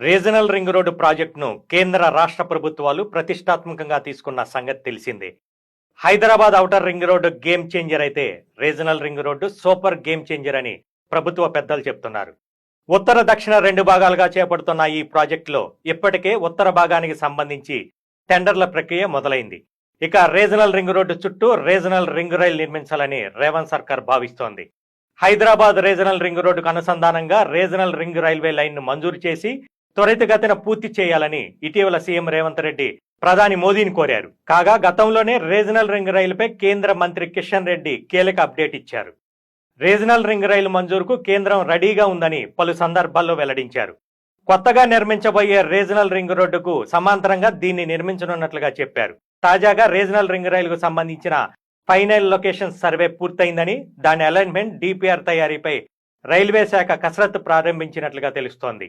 Regional ring road ప్రాజెక్టును కేంద్ర రాష్ట్ర ప్రభుత్వాలు ప్రతిష్టాత్మకంగా తీసుకున్న సంగతి తెలిసిందే. Hyderabad outer ring road game changer అయితే regional ring road super game changer అని ప్రభుత్వ పెద్దలు చెప్తున్నారు. ఉత్తర దక్షిణ రెండు భాగాలుగా చేపడుతున్న ఈ ప్రాజెక్టులో ఇప్పటికే ఉత్తర భాగానికి సంబంధించి టెండర్ల ప్రక్రియ మొదలైంది. ఇక రీజనల్ రింగ్ రోడ్డు చుట్టూ రీజనల్ రింగ్ రైల్ నిర్మించాలని రేవంత్ సర్కార్ భావిస్తోంది. హైదరాబాద్ రీజనల్ రింగ్ రోడ్డుకు అనుసంధానంగా రీజనల్ రింగ్ రైల్వే లైన్ను మంజూరు చేసి త్వరితగతిన పూర్తి చేయాలని ఇటీవల సీఎం రేవంత్ రెడ్డి ప్రధాని మోదీని కోరారు. కాగా గతంలోనే రీజనల్ రింగ్ రైలుపై కేంద్ర మంత్రి కిషన్ రెడ్డి కీలక అప్డేట్ ఇచ్చారు. రీజనల్ రింగ్ రైలు మంజూరుకు కేంద్రం రెడీగా ఉందని పలు సందర్భాల్లో వెల్లడించారు. కొత్తగా నిర్మించబోయే రీజనల్ రింగ్ రోడ్డుకు సమాంతరంగా దీన్ని నిర్మించనున్నట్లుగా చెప్పారు. తాజాగా రీజనల్ రింగ్ రైలుకు సంబంధించిన ఫైనల్ లొకేషన్ సర్వే పూర్తయిందని, దాని అలైన్మెంట్, డిపిఆర్ తయారీపై రైల్వే శాఖ కసరత్తు ప్రారంభించినట్లుగా తెలుస్తోంది.